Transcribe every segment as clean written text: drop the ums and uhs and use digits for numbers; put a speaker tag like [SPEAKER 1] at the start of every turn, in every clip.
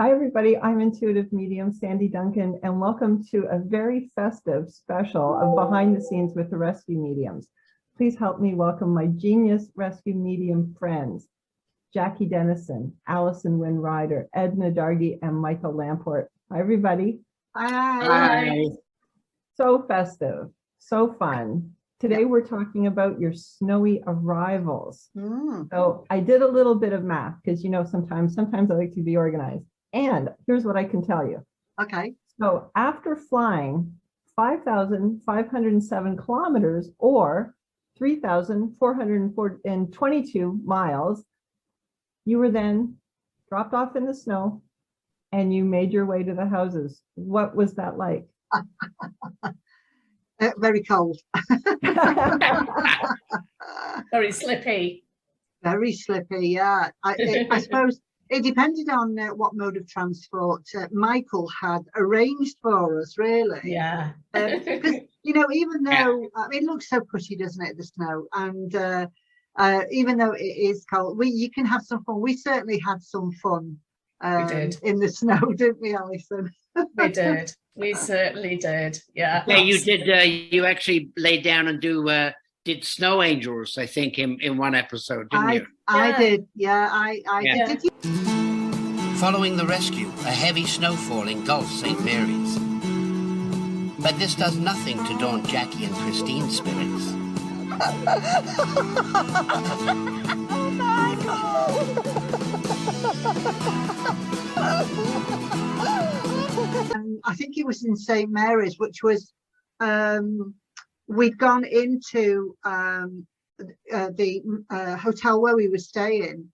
[SPEAKER 1] Hi, everybody. I'm intuitive medium Sandy Duncan, and welcome to a very festive special of Behind the Scenes with the Rescue Mediums. Please help me welcome my genius rescue medium friends, Jackie Dennison, Alison Wynne-Ryder, Edna, Dargie, and Michael Lamport. Hi, everybody.
[SPEAKER 2] Hi.
[SPEAKER 1] So festive, so fun. Today we're talking about your snowy arrivals. So I did a little bit of math because, you know, sometimes I like to be organized. And here's what I can tell you.
[SPEAKER 2] Okay.
[SPEAKER 1] So after flying 5,507 kilometers or 3,422 miles, you were then dropped off in the snow and you made your way to the houses. What was that like?
[SPEAKER 2] Very cold.
[SPEAKER 3] Very slippy.
[SPEAKER 2] Very slippy, yeah. I suppose it depended on what mode of transport Michael had arranged for us, really.
[SPEAKER 3] Yeah.
[SPEAKER 2] Because, you know, even though it looks so pretty, doesn't it, the snow? And even though it is cold, you can have some fun. We certainly had some fun
[SPEAKER 3] We did.
[SPEAKER 2] in the snow, didn't we, Alison?
[SPEAKER 3] We did. We certainly did. Yeah.
[SPEAKER 4] Yeah, you did. You actually laid down and did snow angels, I think, in one episode, didn't you?
[SPEAKER 2] I did. Yeah, I
[SPEAKER 4] Yeah.
[SPEAKER 2] did. Did you?
[SPEAKER 5] Following the rescue, a heavy snowfall engulfs St. Mary's. But this does nothing to daunt Jackie and Christine's spirits.
[SPEAKER 2] I think it was in St. Mary's, which was we'd gone into the hotel where we were staying,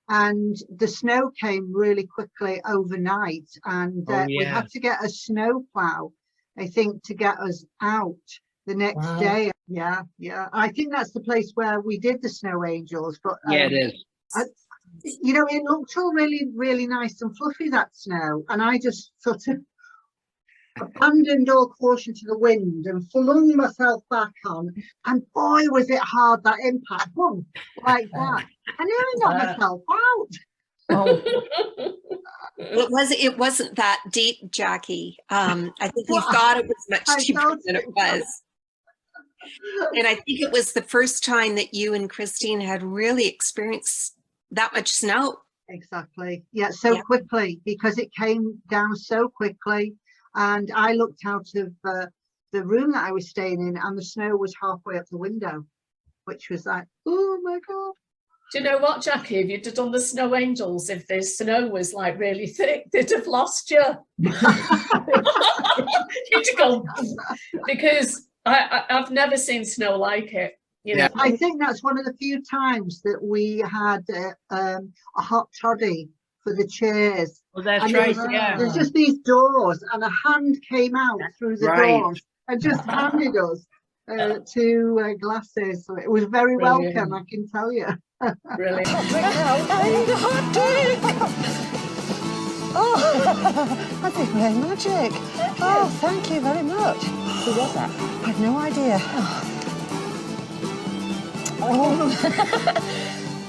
[SPEAKER 2] and the snow came really quickly overnight, and we had to get a snow plow, I think, to get us out the next day. Yeah. I think that's the place where we did the snow angels. But
[SPEAKER 4] Yeah, it is.
[SPEAKER 2] You know, it looked all really, really nice and fluffy, that snow, and I just sort of abandoned all caution to the wind and flung myself back on, and boy was it hard, that impact, boom, like that. I nearly knocked myself out.
[SPEAKER 6] It wasn't that deep, Jackie. I think you thought it was much deeper than it was. And I think it was the first time that you and Christine had really experienced that much snow.
[SPEAKER 2] Exactly. Yeah, so quickly, because it came down so quickly. And I looked out of the room that I was staying in, and the snow was halfway up the window, which was like, oh my God.
[SPEAKER 3] Do you know what, Jackie? If you'd have done the snow angels, if the snow was like really thick, they'd have lost you. You'd have gone, because I've never seen snow like it. You know?
[SPEAKER 2] I think that's one of the few times that we had a hot toddy for the chairs.
[SPEAKER 4] Well, that's
[SPEAKER 2] and
[SPEAKER 4] right.
[SPEAKER 2] There's just these doors, and a hand came out through the doors and just handed us two glasses. So it was very welcome, I can tell you.
[SPEAKER 3] Brilliant.
[SPEAKER 7] Oh, that's very magic. Oh, thank you very much. Who was that? I have no idea.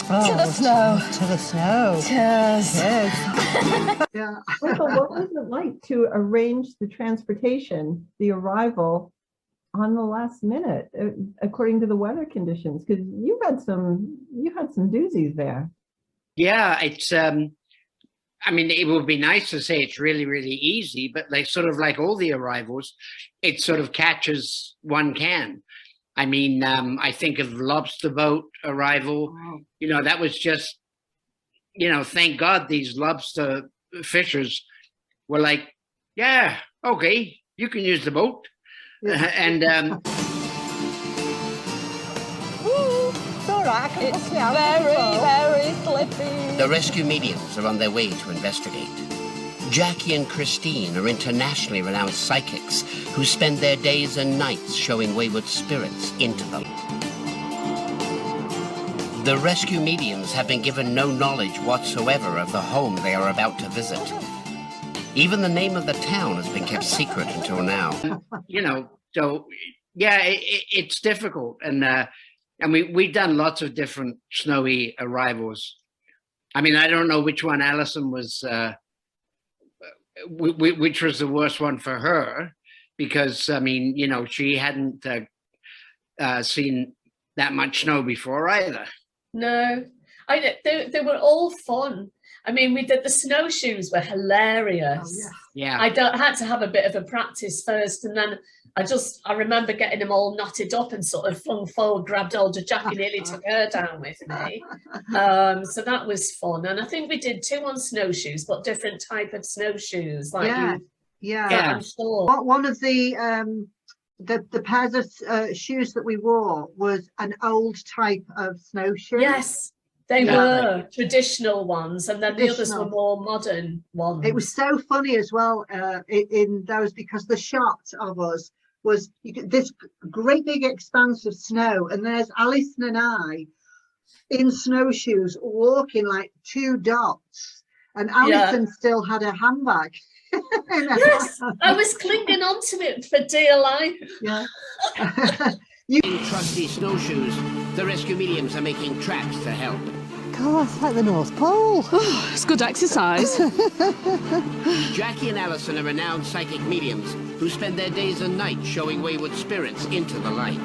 [SPEAKER 7] To the snow. To the snow. Cheers.
[SPEAKER 2] Yeah.
[SPEAKER 1] Michael, what was it like to arrange the transportation, the arrival on the last minute, according to the weather conditions? Because you had some doozies there.
[SPEAKER 4] Yeah, it's I mean, it would be nice to say it's really, really easy, but like sort of like all the arrivals, it sort of catches one can. I mean, I think of lobster boat arrival. Wow. You know, that was just, you know, thank God these lobster fishers were like, yeah, okay, you can use the boat. And
[SPEAKER 7] it's all right, I can it's very slippy.
[SPEAKER 5] The rescue mediums are on their way to investigate. Jackie and Christine are internationally renowned psychics who spend their days and nights showing wayward spirits into them. The rescue mediums have been given no knowledge whatsoever of the home they are about to visit. Even the name of the town has been kept secret until now.
[SPEAKER 4] You know, so yeah, it's difficult. And we've done lots of different snowy arrivals. I mean, I don't know which one Alison was which was the worst one for her, because I mean, you know, she hadn't seen that much snow before either.
[SPEAKER 3] No, they were all fun. I mean, we did the snowshoes were hilarious.
[SPEAKER 2] Oh,
[SPEAKER 4] Yeah.
[SPEAKER 3] I had to have a bit of a practice first, and then I remember getting them all knotted up and sort of flung forward, grabbed hold of Jackie, nearly took her down with me. So that was fun, and I think we did 2 on snowshoes, but different type of snowshoes. Like
[SPEAKER 2] yeah.
[SPEAKER 3] I'm sure.
[SPEAKER 2] One of the pairs of shoes that we wore was an old type of snowshoe.
[SPEAKER 3] Yes. They were traditional ones, and then the others were more modern ones.
[SPEAKER 2] It was so funny as well in those, because the shot of us was this great big expanse of snow, and there's Alison and I in snowshoes walking like 2 dots, and Alison still had a handbag.
[SPEAKER 3] Yes, I was clinging onto it for dear life.
[SPEAKER 2] Yeah.
[SPEAKER 5] In trusty snowshoes, the rescue mediums are making tracks to help.
[SPEAKER 7] God, it's like the North Pole.
[SPEAKER 8] It's good exercise.
[SPEAKER 5] Jackie and Alison are renowned psychic mediums who spend their days and nights showing wayward spirits into the light.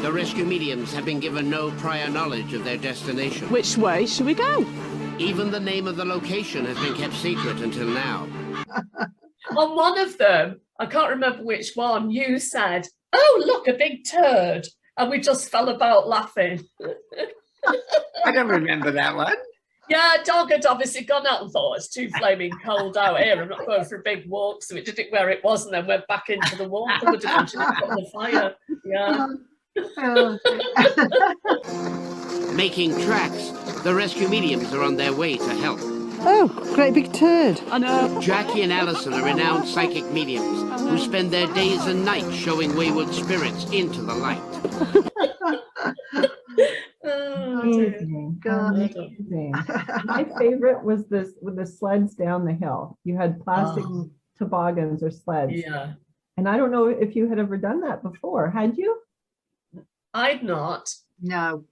[SPEAKER 5] The rescue mediums have been given no prior knowledge of their destination.
[SPEAKER 8] Which way should we go?
[SPEAKER 5] Even the name of the location has been kept secret until now.
[SPEAKER 3] On one of them, I can't remember which one, you said, "Oh, look, a big turd." And we just fell about laughing.
[SPEAKER 4] I don't remember that one.
[SPEAKER 3] Yeah, Dog had obviously gone out and thought it's too flaming cold out here. I'm not going for a big walk, so it did it where it was, and then went back into the warmth. I would imagine it got the fire. Yeah.
[SPEAKER 5] Making tracks, the rescue mediums are on their way to help.
[SPEAKER 7] Oh, great big turd.
[SPEAKER 8] I know.
[SPEAKER 5] Jackie and Alison are renowned psychic mediums who spend their days and nights showing wayward spirits into the light.
[SPEAKER 1] Amazing. Amazing. My favorite was this with the sleds down the hill. You had plastic toboggans or sleds.
[SPEAKER 3] Yeah.
[SPEAKER 1] And I don't know if you had ever done that before. Had you?
[SPEAKER 3] I'd not.
[SPEAKER 2] No,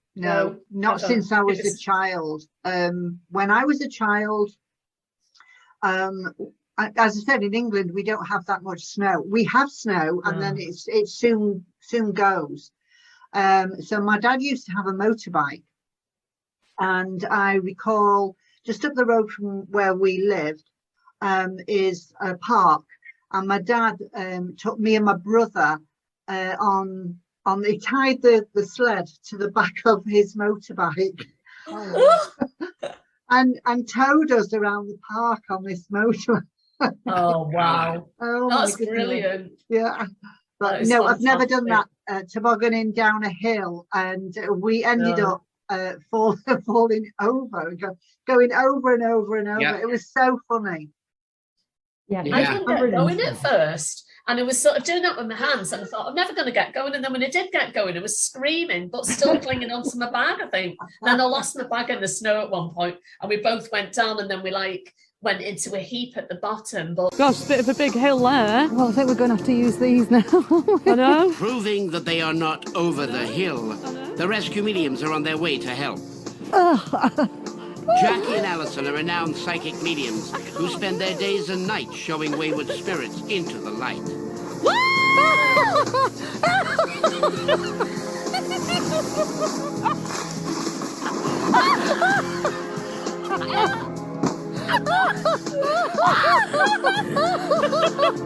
[SPEAKER 2] not since I was a child. When I was a child, as I said, in England, we don't have that much snow. We have snow, and then it soon goes. So my dad used to have a motorbike, and I recall just up the road from where we lived is a park, and my dad took me and my brother he tied the sled to the back of his motorbike and towed us around the park on this motorbike.
[SPEAKER 3] Oh, wow.
[SPEAKER 2] Oh,
[SPEAKER 3] that's brilliant.
[SPEAKER 2] Yeah. But no, I've never done that tobogganing down a hill, and we ended up falling over, going over and over and over.
[SPEAKER 4] Yeah.
[SPEAKER 2] It was so funny.
[SPEAKER 1] Yeah.
[SPEAKER 3] I couldn't get going at first, and I was sort of doing that with my hands, and I thought I'm never going to get going. And then when I did get going, I was screaming, but still clinging onto my bag, I think. Then I lost my bag in the snow at one point, and we both went down, and then we went into a heap at the bottom. But
[SPEAKER 8] gosh, a bit of a big hill there.
[SPEAKER 7] Well, I think we're going to have to use these now.
[SPEAKER 8] I know.
[SPEAKER 5] Proving that they are not over the hill, the rescue mediums are on their way to help. Jackie and Alison are renowned psychic mediums who spend their days and nights showing wayward spirits into the light.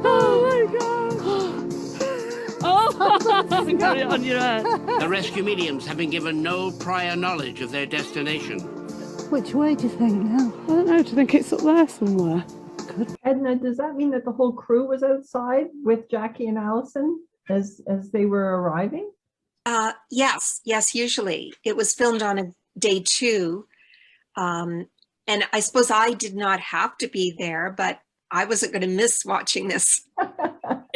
[SPEAKER 8] Oh my God. Oh, carry it on your head.
[SPEAKER 5] The rescue mediums have been given no prior knowledge of their destination.
[SPEAKER 7] Which way do you think now?
[SPEAKER 8] I don't know. Do you think it's up there somewhere?
[SPEAKER 1] Edna, does that mean that the whole crew was outside with Jackie and Alison as they were arriving?
[SPEAKER 6] Yes, usually. It was filmed on a day 2. And I suppose I did not have to be there, but I wasn't going to miss watching this. That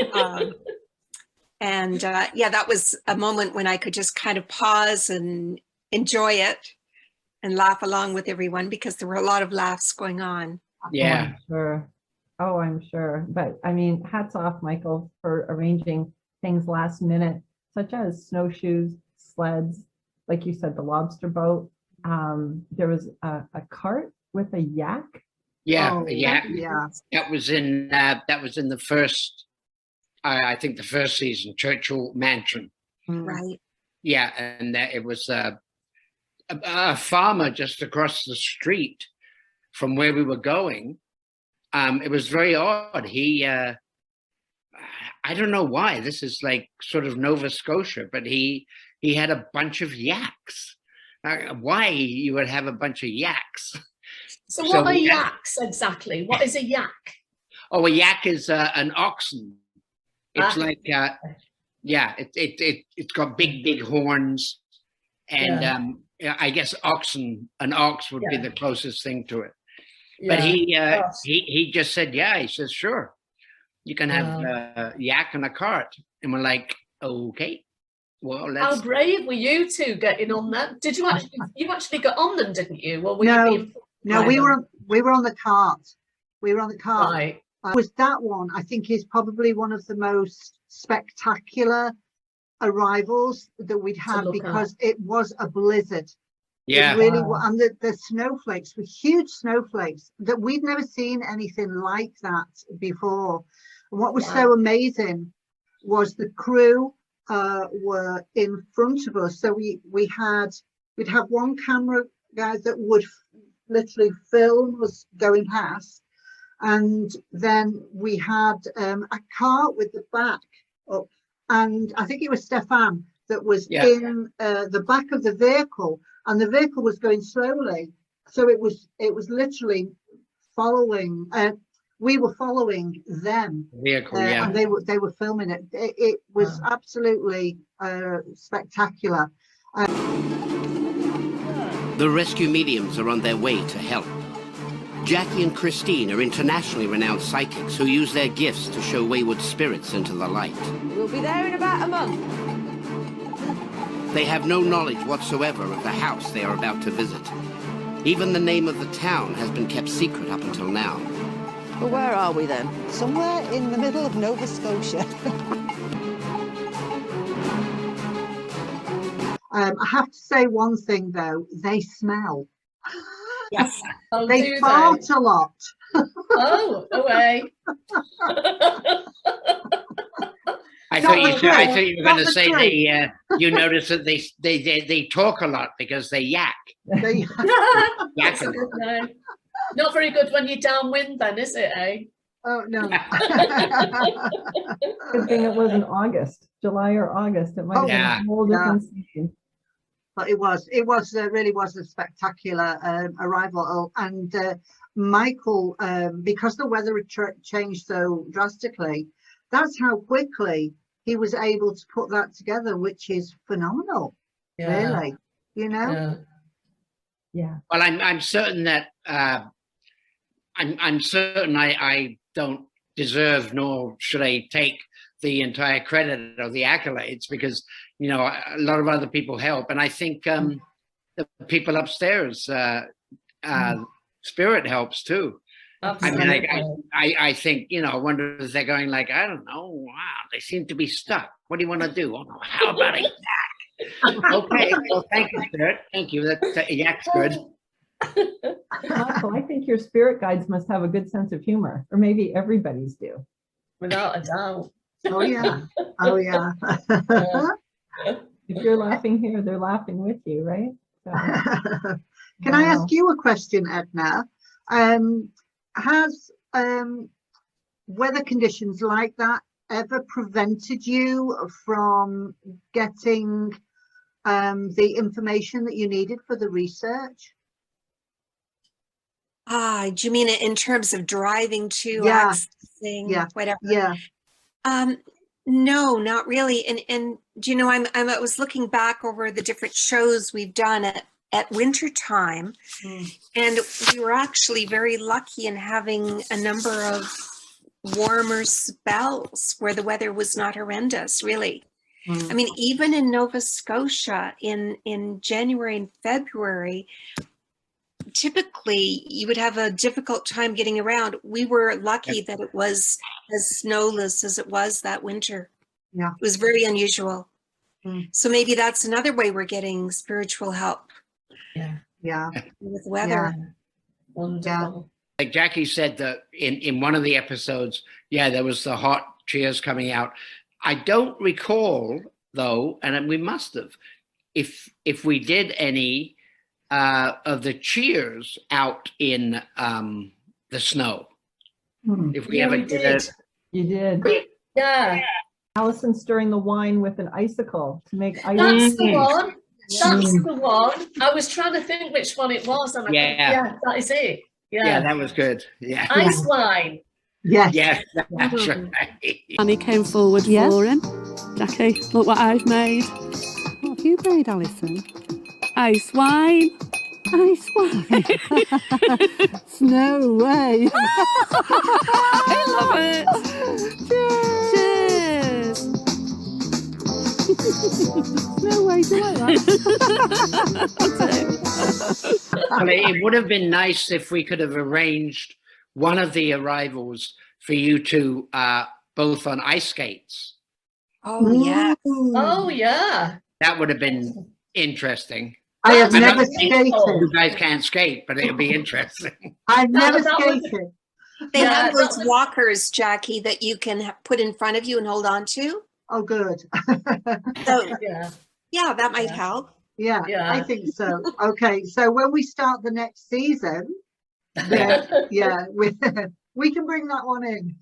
[SPEAKER 6] was a moment when I could just kind of pause and enjoy it and laugh along with everyone, because there were a lot of laughs going on.
[SPEAKER 4] Yeah.
[SPEAKER 1] Oh, I'm sure. But I mean, hats off, Michael, for arranging things last minute, such as snowshoes, sleds, like you said, the lobster boat. There was a cart with a yak
[SPEAKER 4] Yeah,
[SPEAKER 2] Oh,
[SPEAKER 4] yeah.
[SPEAKER 2] yeah.
[SPEAKER 4] That was in the first, I think the first season, Churchill Mansion.
[SPEAKER 6] Right.
[SPEAKER 4] Yeah, and it was a farmer just across the street from where we were going. It was very odd. He, I don't know why. This is like sort of Nova Scotia, but he had a bunch of yaks. Why you would have a bunch of yaks?
[SPEAKER 3] So what are yaks exactly? What is a yak?
[SPEAKER 4] Oh, a yak is an oxen. It's like, yeah, it's got big horns, and I guess an ox would be the closest thing to it. But he just said, yeah, he says, sure, you can have a yak and a cart. And we're like, okay, well, let's.
[SPEAKER 3] How brave were you two getting on that? Did you actually got on them, didn't you? Well,
[SPEAKER 2] no, we were on the cart. We were on the cart.
[SPEAKER 3] Right.
[SPEAKER 2] Was that one, I think, is probably one of the most spectacular arrivals that we'd had, because it was a blizzard.
[SPEAKER 4] Yeah.
[SPEAKER 2] It really was. And the snowflakes were huge snowflakes that we'd never seen anything like that before. And what was so amazing was the crew were in front of us. So we'd have one camera guy that would literally film us going past. And then we had a cart with the back up. And I think it was Stefan that was in the back of the vehicle, and the vehicle was going slowly. So it was literally following, we were following them.
[SPEAKER 4] Vehicle,
[SPEAKER 2] and they were filming it. It was absolutely spectacular.
[SPEAKER 5] The rescue mediums are on their way to help. Jackie and Christine are internationally renowned psychics who use their gifts to show wayward spirits into the light.
[SPEAKER 8] We'll be there in about a month.
[SPEAKER 5] They have no knowledge whatsoever of the house they are about to visit. Even the name of the town has been kept secret up until now.
[SPEAKER 8] Well, where are we then?
[SPEAKER 7] Somewhere in the middle of Nova Scotia.
[SPEAKER 2] I have to say one thing though, they smell.
[SPEAKER 3] Yes.
[SPEAKER 2] They fart a lot.
[SPEAKER 3] Oh, away.
[SPEAKER 4] I thought you were going to say you notice that they talk a lot because they yak.
[SPEAKER 2] They
[SPEAKER 3] That's a good name. Not very good when you're downwind then, is it, eh?
[SPEAKER 2] Oh, no.
[SPEAKER 1] Good thing it wasn't August, July or August. It might have been a whole different scene.
[SPEAKER 2] But it really was a spectacular arrival. And Michael, because the weather had changed so drastically, that's how quickly he was able to put that together, which is phenomenal, really, you know?
[SPEAKER 1] Yeah.
[SPEAKER 4] Well, I'm certain that I'm certain I don't deserve, nor should I take the entire credit or the accolades, because you know a lot of other people help, and I think the people upstairs, spirit helps too.
[SPEAKER 3] Absolutely.
[SPEAKER 4] I mean, I think, you know, I wonder if they're going like, I don't know, wow, they seem to be stuck. What do you want to do? Oh, how about a yak? Okay, well, thank you, Spirit. Thank you. That yak's good.
[SPEAKER 1] Michael, I think your spirit guides must have a good sense of humor, or maybe everybody's do.
[SPEAKER 3] Without a doubt.
[SPEAKER 2] Oh, yeah. Oh, yeah.
[SPEAKER 1] If you're laughing here, they're laughing with you, right? So,
[SPEAKER 2] Can I ask you a question, Edna? Has weather conditions like that ever prevented you from getting the information that you needed for the research?
[SPEAKER 6] Do you mean in terms of driving to accessing whatever?
[SPEAKER 2] Yeah.
[SPEAKER 6] No, not really. And do you know, I was looking back over the different shows we've done at winter time, and we were actually very lucky in having a number of warmer spells where the weather was not horrendous, really. I mean, even in Nova Scotia in January and February, typically you would have a difficult time getting around. We were lucky that it was as snowless as it was that winter.
[SPEAKER 2] Yeah.
[SPEAKER 6] It was very unusual. So maybe that's another way we're getting spiritual help.
[SPEAKER 3] Yeah.
[SPEAKER 2] Yeah.
[SPEAKER 6] With weather.
[SPEAKER 3] Wonderful.
[SPEAKER 4] like Jackie said that in one of the episodes, yeah, there was the hot cheers coming out. I don't recall though, and we must have, if we did any of the cheers out in the snow. If we ever did it.
[SPEAKER 1] You did.
[SPEAKER 3] Yeah.
[SPEAKER 1] Alison stirring the wine with an icicle to make ice.
[SPEAKER 3] That's the one. That's the one. I was trying to think which one it was. And I
[SPEAKER 4] Yeah.
[SPEAKER 3] think, yeah, that is it.
[SPEAKER 4] Yeah, that was good. Yeah.
[SPEAKER 3] Ice wine.
[SPEAKER 2] Yes.
[SPEAKER 4] Yes, that's right.
[SPEAKER 8] Annie came forward for him. Jackie, look what I've made.
[SPEAKER 7] What have you made, Alison?
[SPEAKER 8] Ice wine.
[SPEAKER 7] Ice wine. No way.
[SPEAKER 8] I love it. Cheers.
[SPEAKER 7] No way, do I that?
[SPEAKER 4] Well, it would have been nice if we could have arranged one of the arrivals for you to both on ice skates.
[SPEAKER 6] Oh, yeah.
[SPEAKER 3] Oh, yeah.
[SPEAKER 4] That would have been interesting.
[SPEAKER 2] I have
[SPEAKER 3] That's
[SPEAKER 2] never
[SPEAKER 3] beautiful.
[SPEAKER 2] skated.
[SPEAKER 4] You guys can't skate, but it'll be interesting.
[SPEAKER 2] I've never
[SPEAKER 3] that was-
[SPEAKER 2] skated.
[SPEAKER 6] They
[SPEAKER 3] Yeah,
[SPEAKER 6] have those
[SPEAKER 3] that was-
[SPEAKER 6] walkers, Jackie, that you can put in front of you and hold on to.
[SPEAKER 2] Oh, good.
[SPEAKER 6] So,
[SPEAKER 3] Yeah.
[SPEAKER 6] yeah, that might
[SPEAKER 3] Yeah.
[SPEAKER 6] help.
[SPEAKER 2] Yeah,
[SPEAKER 3] Yeah.
[SPEAKER 2] I think so. Okay, so when we start the next season, yeah, we can bring that one in.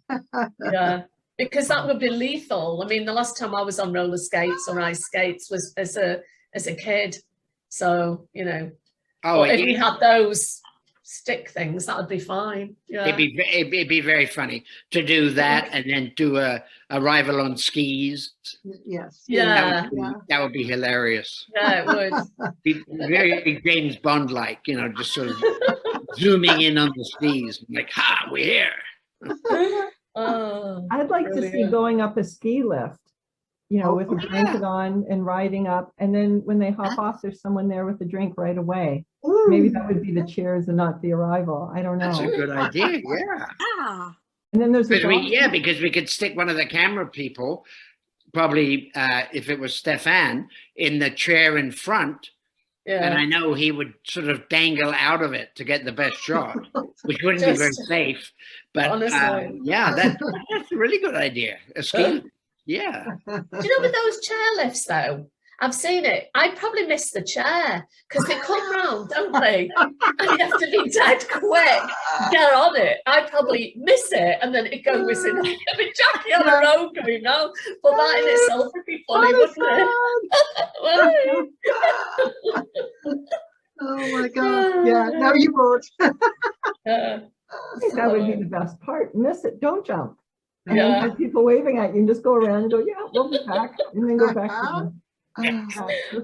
[SPEAKER 3] Yeah. Because that would be lethal. I mean, the last time I was on roller skates or ice skates was as a kid. So, you know,
[SPEAKER 4] Oh,
[SPEAKER 3] but if we had those stick things, that would be fine. Yeah.
[SPEAKER 4] it'd be very funny to do that and then do a arrival on skis.
[SPEAKER 2] Yes.
[SPEAKER 3] Yeah.
[SPEAKER 4] That would be hilarious.
[SPEAKER 3] Yeah, it would.
[SPEAKER 4] Be very James Bond like, you know, just sort of zooming in on the skis, like, ha, we're here.
[SPEAKER 3] Oh,
[SPEAKER 1] I'd like to see
[SPEAKER 3] brilliant.
[SPEAKER 1] going up a ski lift, you know, with a blanket on and riding up. And then when they hop off, there's someone there with a drink right away.
[SPEAKER 2] Ooh.
[SPEAKER 1] Maybe that would be the cheers and not the arrival. I don't know.
[SPEAKER 4] That's a good idea, yeah.
[SPEAKER 6] Yeah.
[SPEAKER 1] And then there's the
[SPEAKER 4] Because we could stick one of the camera people, probably if it was Stefan, in the chair in front. And I
[SPEAKER 3] Yeah.
[SPEAKER 4] know he would sort of dangle out of it to get the best shot, which wouldn't be very
[SPEAKER 3] Just-
[SPEAKER 4] safe. But
[SPEAKER 3] Honestly.
[SPEAKER 4] yeah, that's a really good idea. A ski. Yeah.
[SPEAKER 3] Do you know with those chair lifts though? I've seen it. I probably miss the chair because they come round, don't they? And you have to be dead quick, get on it. I probably miss it and then it goes missing. I mean, Jackie on her own going, no, but that in itself would be funny, wouldn't it?
[SPEAKER 2] Oh my God. Yeah, no, you would.
[SPEAKER 3] Yeah.
[SPEAKER 1] I think that would be the best part. Miss it, don't jump. And
[SPEAKER 3] Yeah.
[SPEAKER 1] then have people waving at you and just go around and go, yeah, we'll be back. And then go back to them. That's perfect.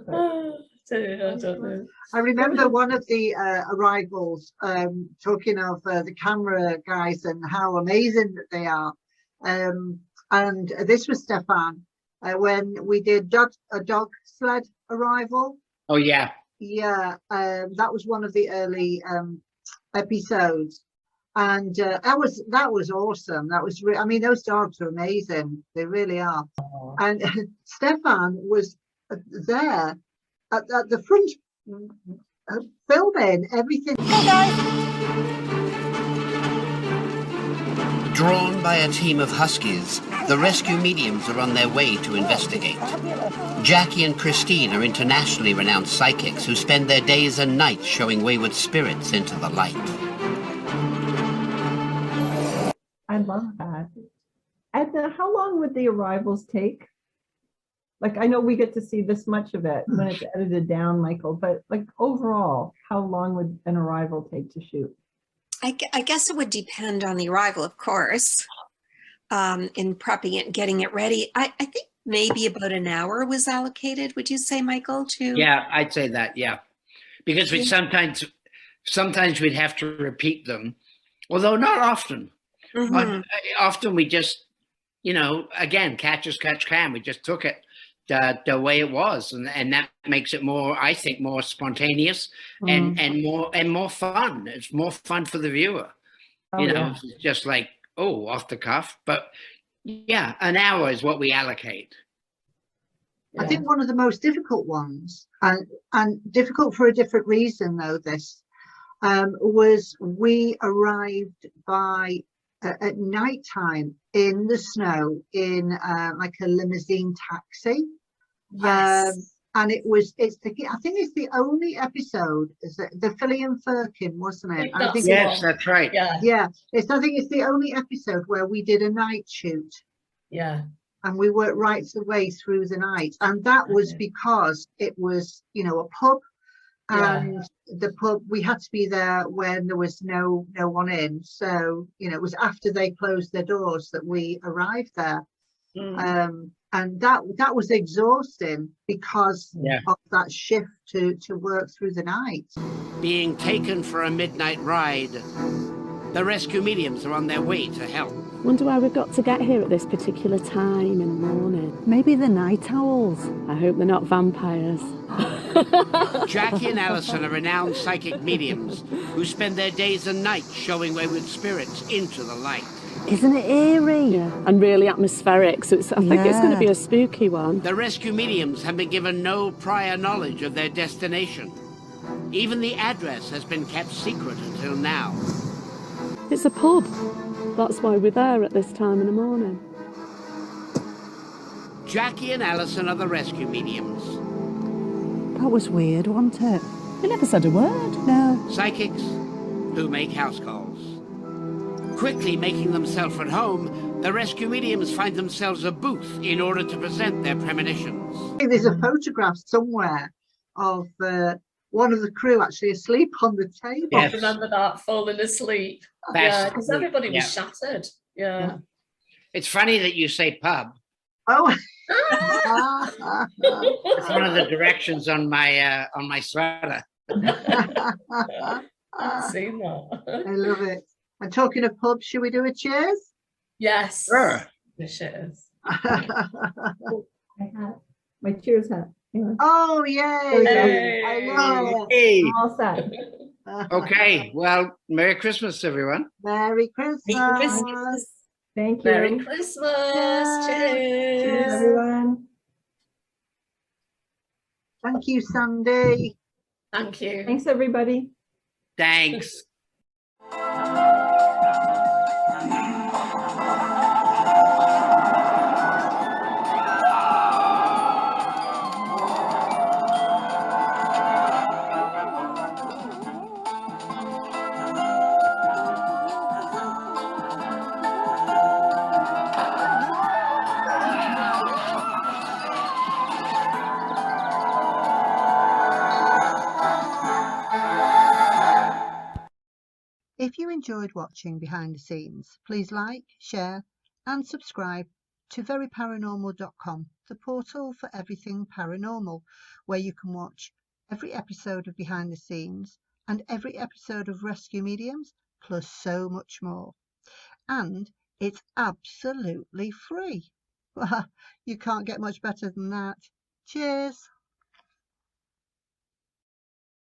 [SPEAKER 3] I don't know.
[SPEAKER 2] I remember one of the arrivals talking of the camera guys and how amazing that they are. And this was Stefan when we did a dog sled arrival.
[SPEAKER 4] Oh, yeah.
[SPEAKER 2] Yeah, that was one of the early episodes. And that was awesome. That was, I mean, those dogs are amazing. They really are. And Stefan was there at the front filming everything.
[SPEAKER 5] Drawn by a team of huskies, the rescue mediums are on their way to investigate. Jackie and Christine are internationally renowned psychics who spend their days and nights showing wayward spirits into the light.
[SPEAKER 1] I love that. Edna, how long would the arrivals take? Like, I know we get to see this much of it when it's edited down, Michael, but like overall, how long would an arrival take to shoot?
[SPEAKER 6] I guess it would depend on the arrival, of course, in prepping it and getting it ready. I think maybe about an hour was allocated. Would you say, Michael, to?
[SPEAKER 4] Yeah, I'd say that, yeah. Because we sometimes we'd have to repeat them, although not often.
[SPEAKER 6] Mhm.
[SPEAKER 4] Often we just, you know, again, catch as catch can. We just took it the way it was, and that makes it more, I think, more spontaneous and more fun. It's more fun for the viewer. You know, it's just like, oh, off the cuff. But yeah, an hour is what we allocate.
[SPEAKER 2] I think one of the most difficult ones, and difficult for a different reason though, this was we arrived by at night time in the snow in like a limousine taxi.
[SPEAKER 3] Yes.
[SPEAKER 2] And I think it's the only episode, is it the Philly and Firkin, wasn't it? I think
[SPEAKER 4] yes, that's right.
[SPEAKER 2] Yeah, I think it's the only episode where we did a night shoot.
[SPEAKER 3] Yeah.
[SPEAKER 2] And we worked right the way through the night. And that was because it was, you know, a pub. And the pub, we had to be there when there was no one in. So, you know, it was after they closed their doors that we arrived there. And that was exhausting because of that shift to work through the night.
[SPEAKER 5] Being taken for a midnight ride, the rescue mediums are on their way to help.
[SPEAKER 8] Wonder why we've got to get here at this particular time in the morning.
[SPEAKER 7] Maybe the night owls.
[SPEAKER 8] I hope they're not vampires.
[SPEAKER 5] Jackie and Alison are renowned psychic mediums who spend their days and nights showing wayward spirits into the light.
[SPEAKER 7] Isn't it eerie?
[SPEAKER 8] Yeah, and really atmospheric, so I think it's going to be a spooky one.
[SPEAKER 5] The rescue mediums have been given no prior knowledge of their destination. Even the address has been kept secret until now.
[SPEAKER 8] It's a pub. That's why we're there at this time in the morning.
[SPEAKER 5] Jackie and Alison are the rescue mediums.
[SPEAKER 7] That was weird, wasn't it?
[SPEAKER 9] They never said a word.
[SPEAKER 7] No.
[SPEAKER 5] Psychics who make house calls. Quickly making themselves at home, the rescue mediums find themselves a booth in order to present their premonitions.
[SPEAKER 2] There's a photograph somewhere of one of the crew actually asleep on the table.
[SPEAKER 3] I remember that, falling asleep. Yeah, because everybody was shattered. Yeah.
[SPEAKER 4] It's funny that you say pub.
[SPEAKER 2] Oh.
[SPEAKER 4] It's one of the directions on my sweater.
[SPEAKER 3] I've seen that.
[SPEAKER 2] I love it. And talking of pubs, should we do a cheers?
[SPEAKER 3] Yes.
[SPEAKER 4] Sure.
[SPEAKER 3] The cheers.
[SPEAKER 1] My cheers hat.
[SPEAKER 2] Oh, yay.
[SPEAKER 3] Hey.
[SPEAKER 2] I love it.
[SPEAKER 4] Hey.
[SPEAKER 1] All set.
[SPEAKER 4] Okay. Well, Merry Christmas, everyone.
[SPEAKER 2] Merry Christmas.
[SPEAKER 6] Merry Christmas.
[SPEAKER 1] Thank you.
[SPEAKER 3] Merry Christmas. Cheers.
[SPEAKER 1] Cheers, everyone.
[SPEAKER 2] Thank you, Sandy.
[SPEAKER 3] Thank you.
[SPEAKER 1] Thanks, everybody.
[SPEAKER 4] Thanks.
[SPEAKER 2] If you enjoyed watching Behind the Scenes, please like, share and subscribe to veryparanormal.com, the portal for everything paranormal, where you can watch every episode of Behind the Scenes and every episode of Rescue Mediums, plus so much more. And it's absolutely free. You can't get much better than that. Cheers.